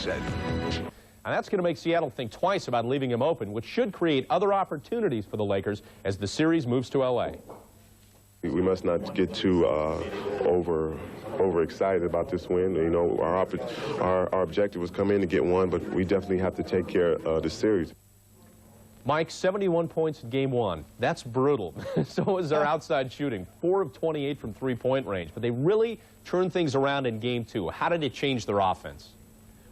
said. And that's going to make Seattle think twice about leaving him open, which should create other opportunities for the Lakers as the series moves to L.A. We must not get too overexcited about this win. You know, our objective was come in to get one, but we definitely have to take care of the series. Mike, 71 points in Game 1. That's brutal. So was their outside shooting, 4 of 28 from three-point range. But they really turned things around in Game 2. How did it change their offense?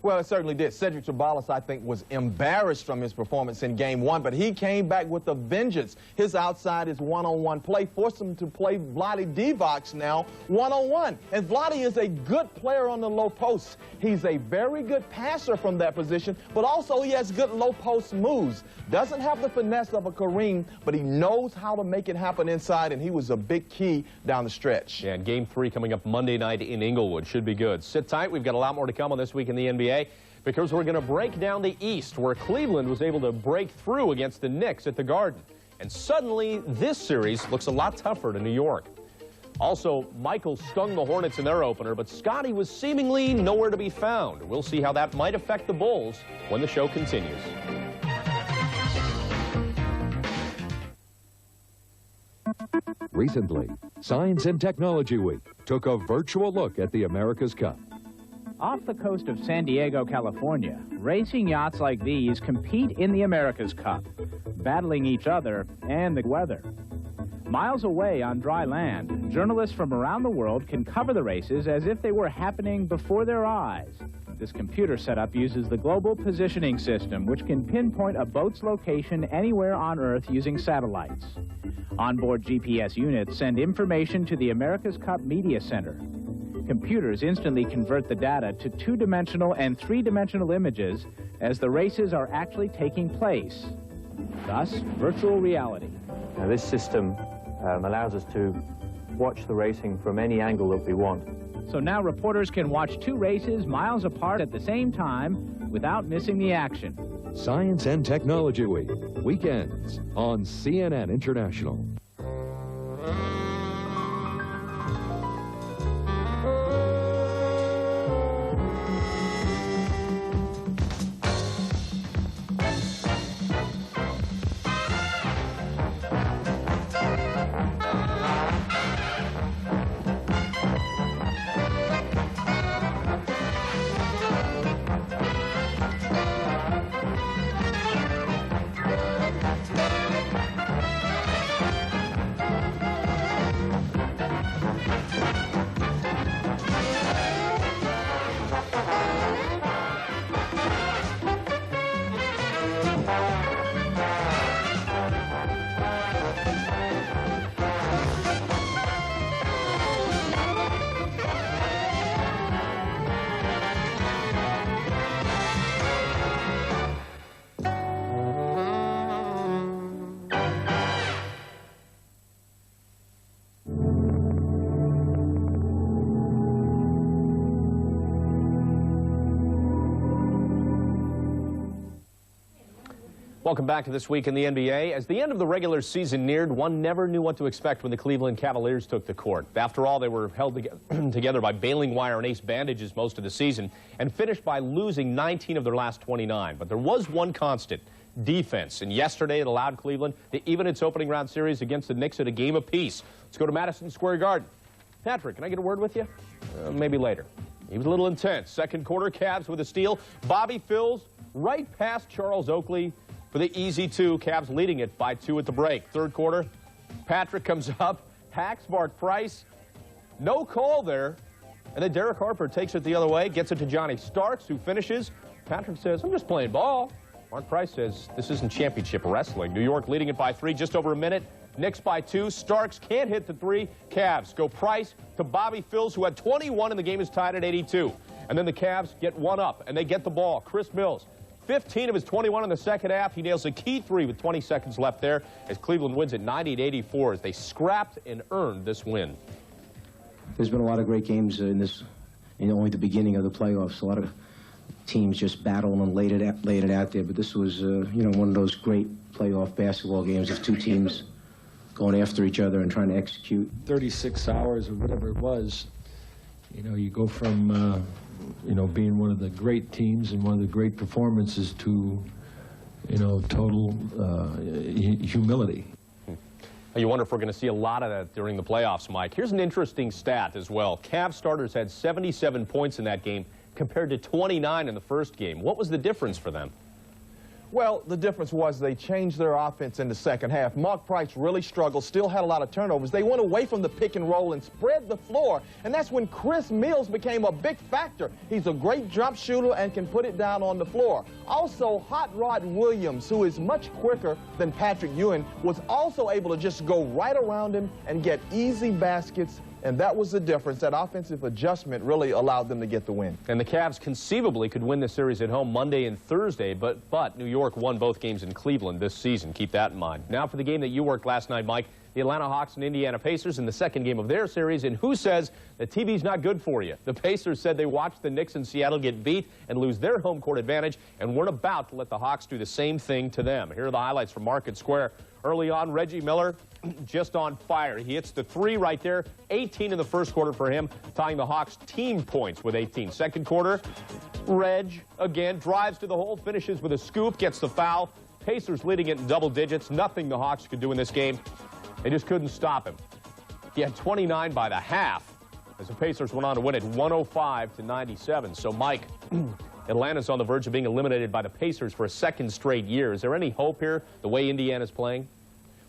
Well, it certainly did. Cedric Ceballos, I think, was embarrassed from his performance in Game 1, but he came back with a vengeance. His outside, his one-on-one play forced him to play Vlade Divac now one-on-one. And Vlade is a good player on the low post. He's a very good passer from that position, but also he has good low post moves. Doesn't have the finesse of a Kareem, but he knows how to make it happen inside, and he was a big key down the stretch. Yeah, and Game 3 coming up Monday night in Inglewood should be good. Sit tight. We've got a lot more to come on This Week in the NBA. Because we're going to break down the East, where Cleveland was able to break through against the Knicks at the Garden. And suddenly, this series looks a lot tougher to New York. Also, Michael stung the Hornets in their opener, but Scottie was seemingly nowhere to be found. We'll see how that might affect the Bulls when the show continues. Recently, Science and Technology Week took a virtual look at the America's Cup. Off the coast of San Diego, California, racing yachts like these compete in the America's Cup, battling each other and the weather. Miles away on dry land, journalists from around the world can cover the races as if they were happening before their eyes. This computer setup uses the Global Positioning System, which can pinpoint a boat's location anywhere on Earth using satellites. Onboard GPS units send information to the America's Cup Media Center. Computers instantly convert the data to two-dimensional and three-dimensional images as the races are actually taking place. Thus, virtual reality. Now, this system allows us to watch the racing from any angle that we want. So now reporters can watch two races miles apart at the same time without missing the action. Science and Technology Week, weekends on CNN International. Welcome back to This Week in the NBA. As the end of the regular season neared, one never knew what to expect when the Cleveland Cavaliers took the court. After all, they were held together by baling wire and ace bandages most of the season and finished by losing 19 of their last 29. But there was one constant: defense. And yesterday it allowed Cleveland to even its opening round series against the Knicks at a game apiece. Let's go to Madison Square Garden. Patrick, can I get a word with you? Maybe later. He was a little intense. Second quarter, Cavs with a steal. Bobby Phills right past Charles Oakley for the easy two. Cavs leading it by 2 at the break. Third quarter, Patrick comes up, hacks Mark Price. No call there. And then Derek Harper takes it the other way, gets it to Johnny Starks, who finishes. Patrick says, "I'm just playing ball." Mark Price says, "This isn't championship wrestling." New York leading it by 3, just over a minute. Knicks by 2. Starks can't hit the 3. Cavs go Price to Bobby Phills, who had 21, and the game is tied at 82. And then the Cavs get one up, and they get the ball. Chris Mills, 15 of his 21 in the second half. He nails a key 3 with 20 seconds left there as Cleveland wins at 90-84 as they scrapped and earned this win. There's been a lot of great games in this, only the beginning of the playoffs. A lot of teams just battling and laid it out there. But this was, one of those great playoff basketball games of two teams going after each other and trying to execute. 36 hours or whatever it was, you go from you know, being one of the great teams and one of the great performances to, you know, total humility. You wonder if we're going to see a lot of that during the playoffs, Mike. Here's an interesting stat as well. Cavs starters had 77 points in that game compared to 29 in the first game. What was the difference for them? Well, the difference was they changed their offense in the second half. Mark Price really struggled, still had a lot of turnovers. They went away from the pick and roll and spread the floor, and that's when Chris Mills became a big factor. He's a great jump shooter and can put it down on the floor. Also, Hot Rod Williams, who is much quicker than Patrick Ewing, was also able to just go right around him and get easy baskets. And that was the difference. That offensive adjustment really allowed them to get the win. And the Cavs conceivably could win this series at home Monday and Thursday, but New York won both games in Cleveland this season. Keep that in mind. Now for the game that you worked last night, Mike, the Atlanta Hawks and Indiana Pacers in the second game of their series. And who says that TV's not good for you? The Pacers said they watched the Knicks in Seattle get beat and lose their home court advantage and weren't about to let the Hawks do the same thing to them. Here are the highlights from Market Square. Early on, Reggie Miller just on fire. He hits the three right there. 18 in the first quarter for him, tying the Hawks team points with 18. Second quarter, Reg again drives to the hole, finishes with a scoop, gets the foul. Pacers leading it in double digits. Nothing the Hawks could do in this game. They just couldn't stop him. He had 29 by the half as the Pacers went on to win it 105-97. So, Mike, Atlanta's on the verge of being eliminated by the Pacers for a second straight year. Is there any hope here, the way Indiana's playing?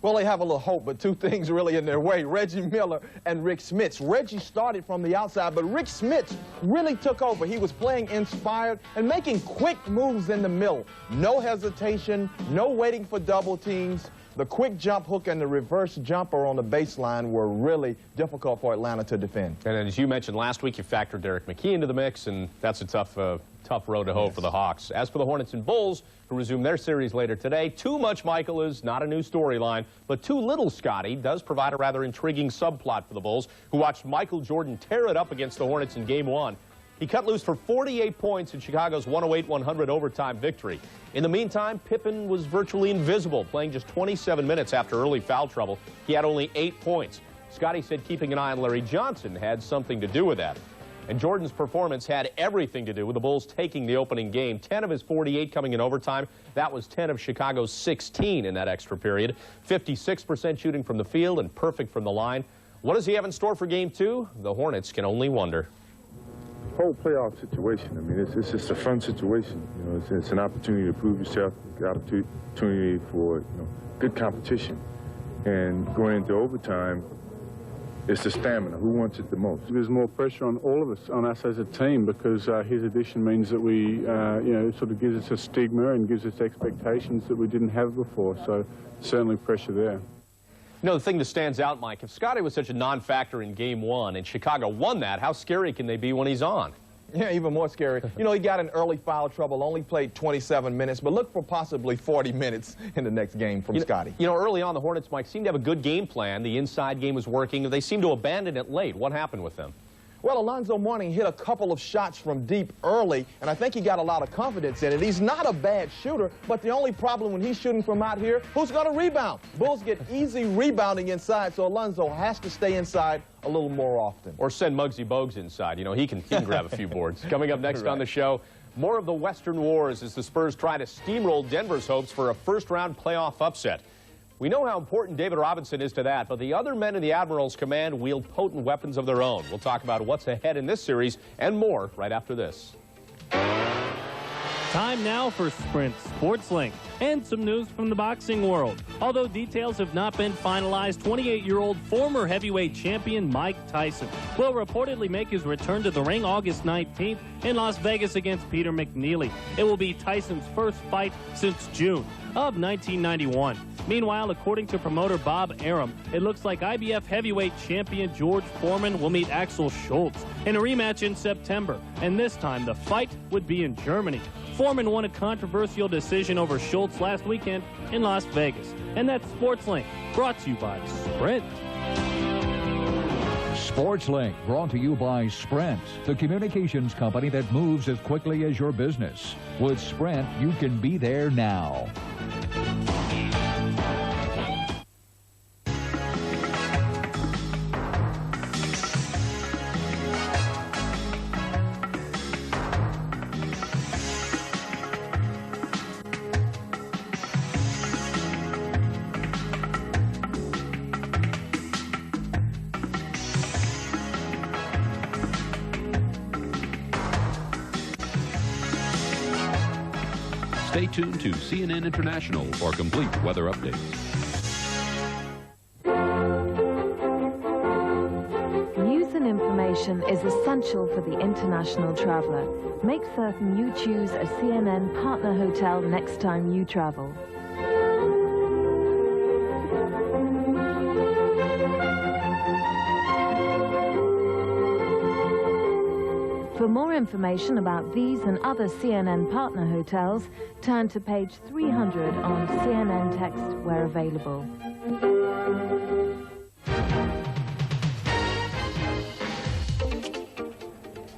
Well, they have a little hope, but two things really in their way, Reggie Miller and Rick Smits. Reggie started from the outside, but Rick Smits really took over. He was playing inspired and making quick moves in the middle. No hesitation, no waiting for double teams. The quick jump hook and the reverse jumper on the baseline were really difficult for Atlanta to defend. And as you mentioned last week, you factored Derek McKee into the mix, and that's a tough road to hoe for the Hawks. As for the Hornets and Bulls, who resume their series later today, too much Michael is not a new storyline, but too little Scotty does provide a rather intriguing subplot for the Bulls, who watched Michael Jordan tear it up against the Hornets in Game 1. He cut loose for 48 points in Chicago's 108-100 overtime victory. In the meantime, Pippen was virtually invisible, playing just 27 minutes after early foul trouble. He had only 8 points. Scotty said keeping an eye on Larry Johnson had something to do with that. And Jordan's performance had everything to do with the Bulls taking the opening game. 10 of his 48 coming in overtime. That was 10 of Chicago's 16 in that extra period. 56% shooting from the field and perfect from the line. What does he have in store for Game 2? The Hornets can only wonder. Whole playoff situation. I mean, it's just a fun situation. You know, it's an opportunity to prove yourself, an opportunity for good competition, and going into overtime, it's the stamina. Who wants it the most? There's more pressure on all of us, on us as a team, because his addition means that we, sort of gives us a stigma and gives us expectations that we didn't have before. So certainly pressure there. You know, the thing that stands out, Mike, if Scotty was such a non-factor in Game 1 and Chicago won that, how scary can they be when he's on? Yeah, even more scary. You know, he got in early foul trouble, only played 27 minutes, but look for possibly 40 minutes in the next game from Scotty. You know, early on, the Hornets, Mike, seemed to have a good game plan. The inside game was working. They seemed to abandon it late. What happened with them? Well, Alonzo Mourning hit a couple of shots from deep early, and I think he got a lot of confidence in it. He's not a bad shooter, but the only problem when he's shooting from out here, who's going to rebound? Bulls get easy rebounding inside, so Alonzo has to stay inside a little more often. Or send Muggsy Bogues inside. You know, he can grab a few boards. Coming up next on the show, more of the Western Wars as the Spurs try to steamroll Denver's hopes for a first-round playoff upset. We know how important David Robinson is to that, but the other men in the Admirals' command wield potent weapons of their own. We'll talk about what's ahead in this series and more right after this. Time now for Sprint SportsLink and some news from the boxing world. Although details have not been finalized, 28-year-old former heavyweight champion Mike Tyson will reportedly make his return to the ring August 19th in Las Vegas against Peter McNeely. It will be Tyson's first fight since June of 1991. Meanwhile, according to promoter Bob Arum, it looks like IBF heavyweight champion George Foreman will meet Axel Schultz in a rematch in September, and this time the fight would be in Germany. Foreman won a controversial decision over Schultz last weekend in Las Vegas. And that's SportsLink, brought to you by Sprint. SportsLink, brought to you by Sprint, the communications company that moves as quickly as your business. With Sprint, you can be there now. Stay tuned to CNN International for complete weather updates. News and information is essential for the international traveler. Make certain you choose a CNN partner hotel next time you travel. For more information about these and other CNN partner hotels, turn to page 300 on CNN Text where available.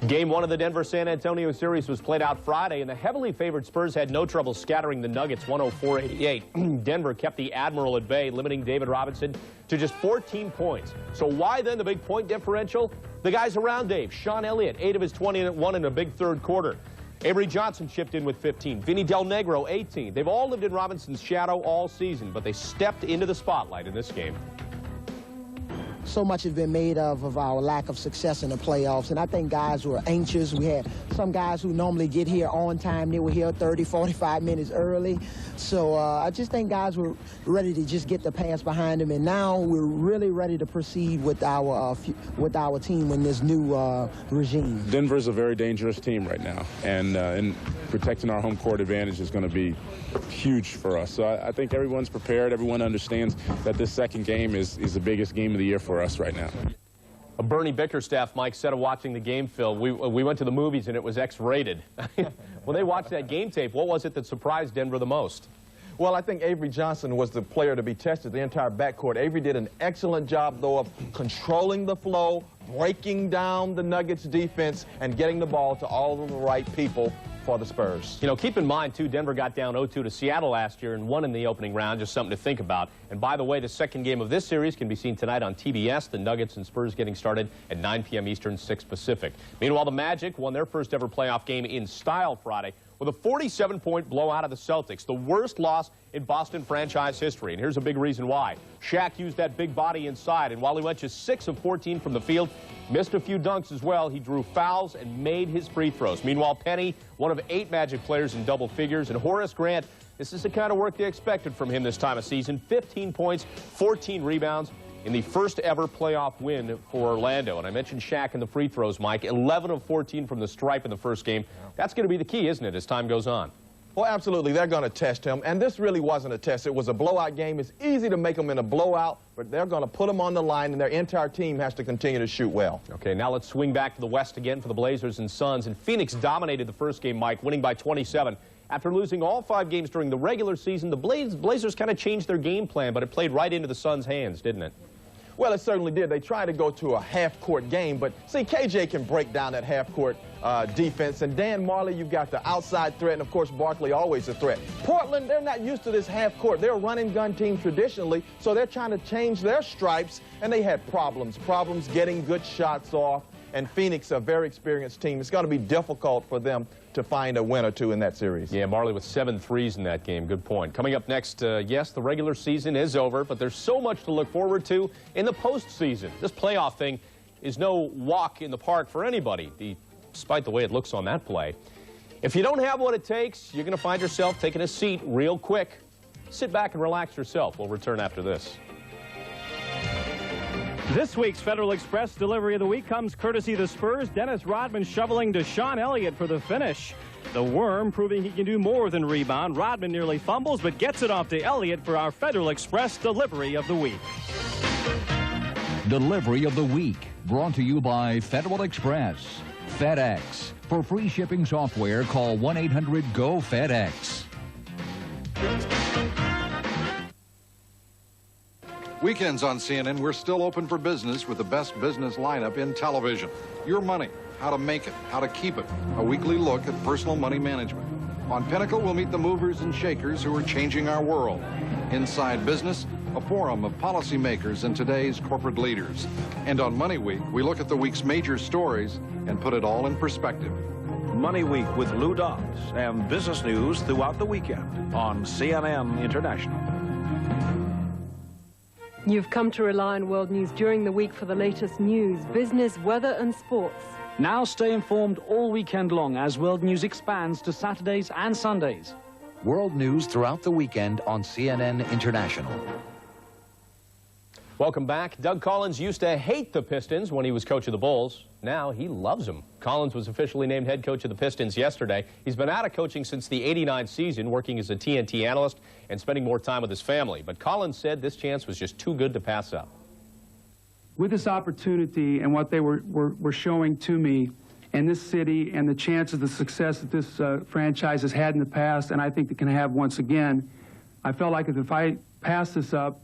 Game 1 of the Denver-San Antonio series was played out Friday, and the heavily favored Spurs had no trouble scattering the Nuggets 104-88. Denver kept the Admiral at bay, limiting David Robinson to just 14 points. So why then the big point differential? The guys around Dave, Sean Elliott, 8 of his 21 in a big third quarter. Avery Johnson chipped in with 15. Vinny Del Negro, 18. They've all lived in Robinson's shadow all season, but they stepped into the spotlight in this game. So much has been made of our lack of success in the playoffs, and I think guys were anxious. We had some guys who normally get here on time. They were here 30, 45 minutes early. So I just think guys were ready to just get the pass behind them, and now we're really ready to proceed with our team in this new regime. Denver's a very dangerous team right now, and protecting our home court advantage is going to be huge for us. So I think everyone's prepared. Everyone understands that this second game is the biggest game of the year for us right now. Bernie Bickerstaff, Mike, said of watching the game, Phil, we went to the movies and it was X-rated. When they watched that game tape, what was it that surprised Denver the most? Well, I think Avery Johnson was the player to be tested, the entire backcourt. Avery did an excellent job, though, of controlling the flow, breaking down the Nuggets defense, and getting the ball to all of the right people for the Spurs. You know, keep in mind, too, Denver got down 0-2 to Seattle last year and won in the opening round, just something to think about. And by the way, the second game of this series can be seen tonight on TBS, the Nuggets and Spurs getting started at 9 p.m. Eastern, 6 Pacific. Meanwhile, the Magic won their first ever playoff game in style Friday with a 47-point blowout of the Celtics, the worst loss in Boston franchise history. And here's a big reason why. Shaq used that big body inside, and while he went just 6 of 14 from the field, missed a few dunks as well, he drew fouls and made his free throws. Meanwhile, Penny, one of 8 Magic players in double figures, and Horace Grant, this is the kind of work they expected from him this time of season. 15 points, 14 rebounds in the first ever playoff win for Orlando. And I mentioned Shaq in the free throws, Mike. 11 of 14 from the stripe in the first game. That's going to be the key, isn't it, as time goes on? Well, absolutely. They're going to test him. And this really wasn't a test. It was a blowout game. It's easy to make them in a blowout, but they're going to put them on the line, and their entire team has to continue to shoot well. Okay, now let's swing back to the West again for the Blazers and Suns. And Phoenix dominated the first game, Mike, winning by 27. After losing all 5 games during the regular season, the Blazers kind of changed their game plan, but it played right into the Suns' hands, didn't it? Well, it certainly did. They tried to go to a half-court game, but see, KJ can break down that half-court defense. And Dan Marley, you've got the outside threat, and of course, Barkley always a threat. Portland, they're not used to this half-court. They're a run-and-gun team traditionally, so they're trying to change their stripes, and they had problems getting good shots off. And Phoenix, a very experienced team. It's going to be difficult for them to find a win or two in that series. Yeah, Marley with 7 threes in that game. Good point. Coming up next, yes, the regular season is over, but there's so much to look forward to in the postseason. This playoff thing is no walk in the park for anybody, despite the way it looks on that play. If you don't have what it takes, you're going to find yourself taking a seat real quick. Sit back and relax yourself. We'll return after this. This week's Federal Express Delivery of the Week comes courtesy of the Spurs. Dennis Rodman shoveling to Sean Elliott for the finish. The Worm proving he can do more than rebound. Rodman nearly fumbles, but gets it off to Elliott for our Federal Express Delivery of the Week. Delivery of the Week, brought to you by Federal Express. FedEx. For free shipping software, call 1-800-GO-FedEx. Weekends on CNN, we're still open for business with the best business lineup in television. Your money, how to make it, how to keep it. A weekly look at personal money management. On Pinnacle, we'll meet the movers and shakers who are changing our world. Inside Business, a forum of policymakers and today's corporate leaders. And on Money Week, we look at the week's major stories and put it all in perspective. Money Week with Lou Dobbs and business news throughout the weekend on CNN International. You've come to rely on World News during the week for the latest news, business, weather and sports. Now stay informed all weekend long as World News expands to Saturdays and Sundays. world news throughout the weekend on CNN International. Welcome back. Doug Collins used to hate the Pistons when he was coach of the Bulls. Now he loves them. Collins was officially named head coach of the Pistons yesterday. He's been out of coaching since the '89 season, working as a TNT analyst and spending more time with his family. But Collins said this chance was just too good to pass up. With this opportunity and what they were showing to me and this city and the chances of success that this franchise has had in the past, and I think it can have once again, I felt like if I passed this up,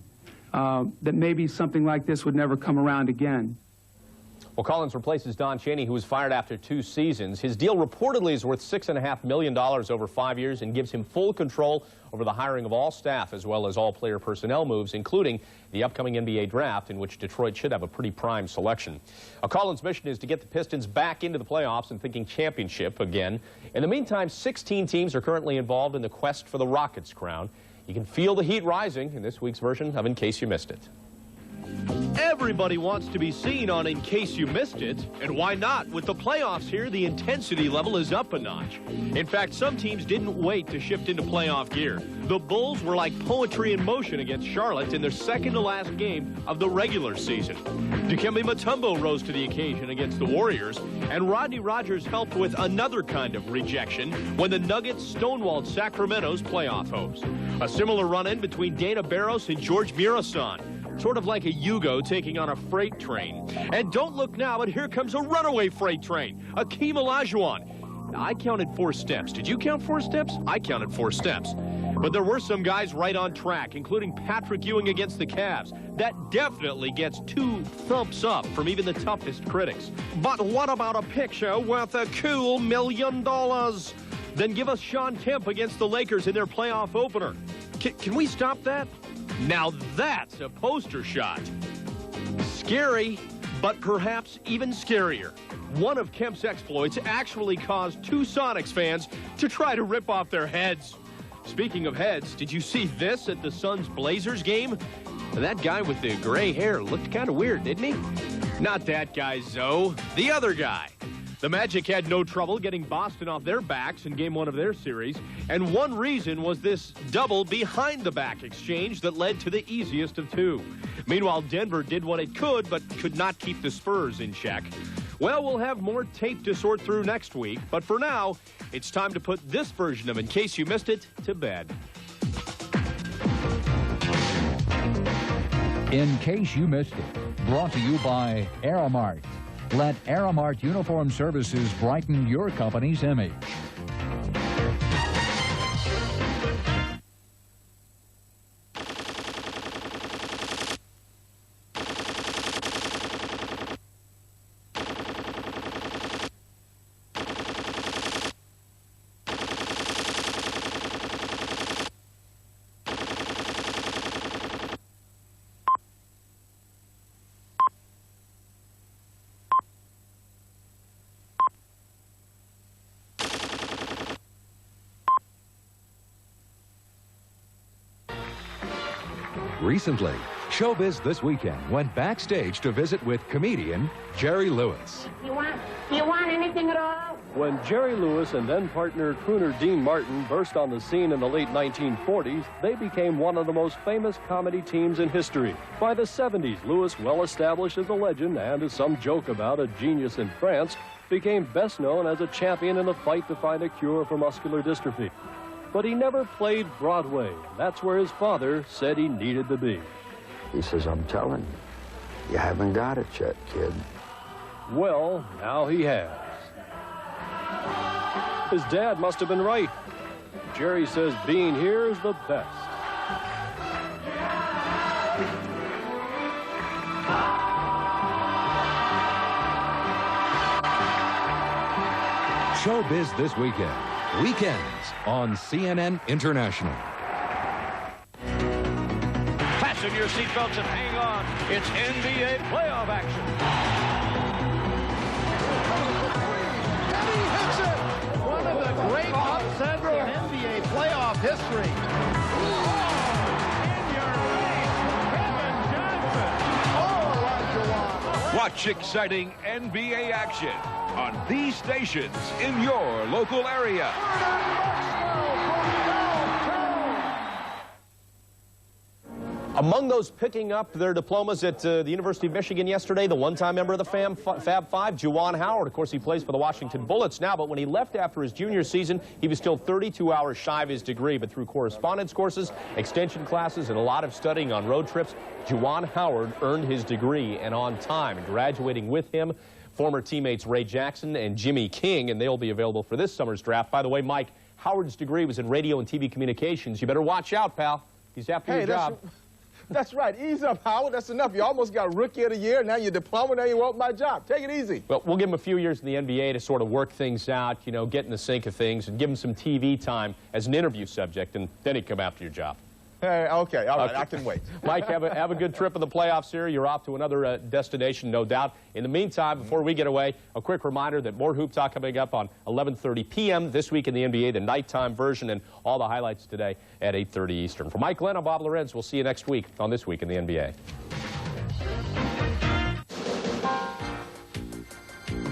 that maybe something like this would never come around again. Well, Collins replaces Don Chaney, who was fired after 2 seasons. His deal reportedly is worth $6.5 million over 5 years and gives him full control over the hiring of all staff as well as all player personnel moves, including the upcoming NBA draft, in which Detroit should have a pretty prime selection. Collins' mission is to get the Pistons back into the playoffs and thinking championship again. In the meantime, 16 teams are currently involved in the quest for the Rockets' crown. You can feel the heat rising in this week's version of In Case You Missed It. Everybody wants to be seen on In Case You Missed It, and why not? With the playoffs here, the intensity level is up a notch. In fact, some teams didn't wait to shift into playoff gear. The Bulls were like poetry in motion against Charlotte in their second-to-last game of the regular season. Dikembe Mutombo rose to the occasion against the Warriors, and Rodney Rogers helped with another kind of rejection when the Nuggets stonewalled Sacramento's playoff hopes. A similar run-in between Dana Barros and George Murasan. Sort of like a Yugo taking on a freight train. And don't look now, but here comes a runaway freight train, Akeem Olajuwon. I counted 4 steps. Did you count 4 steps? I counted 4 steps. But there were some guys right on track, including Patrick Ewing against the Cavs. That definitely gets 2 thumbs up from even the toughest critics. But what about a picture worth a cool $1 million? Then give us Sean Kemp against the Lakers in their playoff opener. Can we stop that? Now that's a poster shot. Scary, but perhaps even scarier. One of Kemp's exploits actually caused 2 Sonics fans to try to rip off their heads. Speaking of heads, did you see this at the Suns-Blazers game? That guy with the gray hair looked kind of weird, didn't he? Not that guy, Zoe. The other guy. The Magic had no trouble getting Boston off their backs in Game 1 of their series, and one reason was this double behind-the-back exchange that led to the easiest of 2. Meanwhile, Denver did what it could, but could not keep the Spurs in check. Well, we'll have more tape to sort through next week, but for now, it's time to put this version of In Case You Missed It to bed. In Case You Missed It, brought to you by Aeromart. Let Aeromart Uniform Services brighten your company's image. Recently, Showbiz This Weekend went backstage to visit with comedian Jerry Lewis. You want anything at all? When Jerry Lewis and then-partner crooner Dean Martin burst on the scene in the late 1940s, they became one of the most famous comedy teams in history. By the 70s, Lewis, well established as a legend and, as some joke about, a genius in France, became best known as a champion in the fight to find a cure for muscular dystrophy. But he never played Broadway. That's where his father said he needed to be. He says, I'm telling you, you haven't got it yet, kid. Well, now he has. His dad must have been right. Jerry says being here is the best. Showbiz This Weekend. Weekends on CNN International. Fasten your seatbelts and hang on. It's NBA playoff action. He hits it! One of the great upsets in NBA playoff history. In your face, Kevin Johnson. Watch exciting NBA action on these stations in your local area. Among those picking up their diplomas at the University of Michigan yesterday, the one-time member of the Fab Five, Juwan Howard. Of course, he plays for the Washington Bullets now, but when he left after his junior season, he was still 32 hours shy of his degree. But through correspondence courses, extension classes, and a lot of studying on road trips, Juwan Howard earned his degree and on time. And graduating with him, former teammates Ray Jackson and Jimmy King, and they'll be available for this summer's draft. By the way, Mike, Howard's degree was in radio and TV communications. You better watch out, pal. He's after your job. That's right. Ease up, Howard. That's enough. You almost got Rookie of the Year. Now you're diploma. Now you want my job. Take it easy. Well, we'll give him a few years in the NBA to sort of work things out, you know, get in the sync of things, and give him some TV time as an interview subject, and then he'd come after your job. Hey, okay. All right. Okay. I can wait. Mike, have a good trip in the playoffs here. You're off to another destination, no doubt. In the meantime, before we get away, a quick reminder that more Hoop Talk coming up on 11:30 p.m. this week in the NBA, the nighttime version, and all the highlights today at 8:30 Eastern. For Mike Glenn, I'm Bob Lorenz. We'll see you next week on This Week in the NBA.